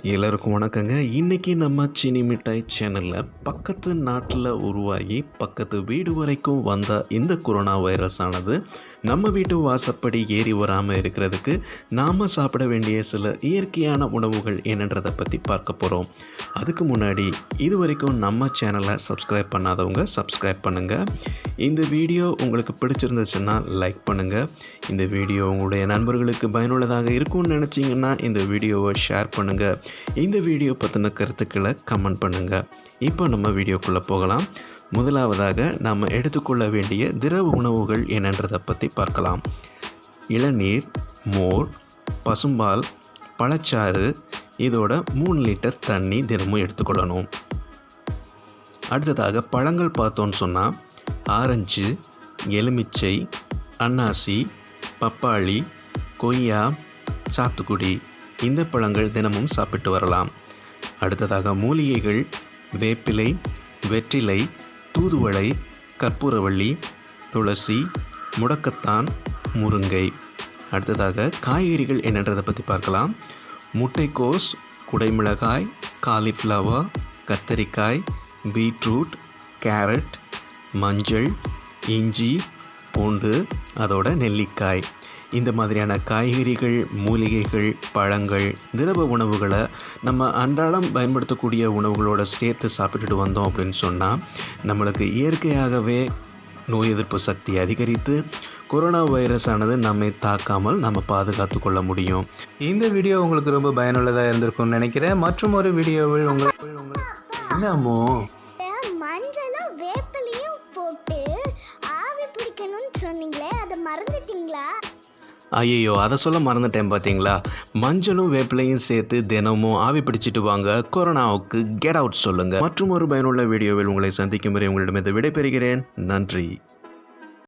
எல்லாருக்கும் வணக்கங்க. இன்றைக்கி நம்ம சீனி மிட்டாய் சேனலில் பக்கத்து நாட்டில் உருவாகி பக்கத்து வீடு வரைக்கும் வந்த இந்த கொரோனா வைரஸ் ஆனது நம்ம வீட்டு வாசப்படி ஏறி வராமல் இருக்கிறதுக்கு நாம் சாப்பிட வேண்டிய சில இயற்கையான உணவுகள் என்னன்றதை பற்றி பார்க்க போகிறோம். அதுக்கு முன்னாடி இது வரைக்கும் நம்ம சேனலை சப்ஸ்கிரைப் பண்ணாதவங்க சப்ஸ்கிரைப் பண்ணுங்கள். இந்த வீடியோ உங்களுக்கு பிடிச்சிருந்துச்சுன்னா லைக் பண்ணுங்கள். இந்த வீடியோ உங்களுடைய நண்பர்களுக்கு பயனுள்ளதாக இருக்கும்னு நினச்சிங்கன்னா இந்த வீடியோவை ஷேர் பண்ணுங்கள். இந்த வீடியோ பற்றின கருத்துக்களை கமெண்ட் பண்ணுங்கள். இப்போ நம்ம வீடியோக்குள்ளே போகலாம். முதலாவதாக நாம் எடுத்துக்கொள்ள வேண்டிய திரவ உணவுகள் என்னன்றதை பற்றி பார்க்கலாம். இளநீர், மோர், பசும்பால், பழச்சாறு, இதோட 3 லிட்டர் தண்ணி தினமும் எடுத்துக்கொள்ளணும். அடுத்ததாக பழங்கள் பார்த்தோன்னு சொன்னால் ஆரஞ்சு, எலுமிச்சை, அன்னாசி, பப்பாளி, கொய்யா, சாத்துக்குடி, இந்த பழங்கள் தினமும் சாப்பிட்டு வரலாம். அடுத்ததாக மூலிகைகள் வேப்பிலை, வெற்றிலை, தூதுவளை, கற்பூரவள்ளி, துளசி, முடக்கத்தான், முருங்கை. அடுத்ததாக காய்கறிகள் என்னன்றதை பற்றி பார்க்கலாம். முட்டைக்கோஸ், குடைமிளகாய், காலிஃப்ளவர், கத்தரிக்காய், பீட்ரூட், கேரட், மஞ்சள், இஞ்சி, பூண்டு, அதோட நெல்லிக்காய். இந்த மாதிரியான காய்கறிகள், மூலிகைகள், பழங்கள், திரவ உணவுகளை நம்ம அன்றாடம் பயன்படுத்தக்கூடிய உணவுகளோடு சேர்த்து சாப்பிட்டுட்டு வந்தோம் அப்படின்னு சொன்னால் நம்மளுக்கு இயற்கையாகவே நோய் எதிர்ப்பு சக்தி அதிகரித்து கொரோனா வைரஸ் ஆனது நம்மை தாக்காமல் நம்ம பாதுகாத்து கொள்ள முடியும். இந்த வீடியோ உங்களுக்கு ரொம்ப பயனுள்ளதாக இருந்திருக்கும்னு நினைக்கிறேன். மற்றும் ஒரு வீடியோவில் உங்களுக்கு என்னமோ மஞ்சளும் வேப்பிலையும் போட்டு ஆவி பிடிக்கணும்னு சொன்னீங்களே, அதை மறந்துட்டீங்களா? ஐயோ, அதை சொல்ல மறந்துட்டேன் பார்த்தீங்களா. மஞ்சளும் வேப்பிலையும் சேர்த்து தினமும் ஆவி பிடிச்சிட்டு வாங்க, கொரோனாவுக்கு கெட் அவுட் சொல்லுங்கள். மற்றும் ஒரு பயனுள்ள வீடியோவில் உங்களை சந்திக்கும் வரை உங்களிடமிருந்து விடைபெறுகிறேன். நன்றி.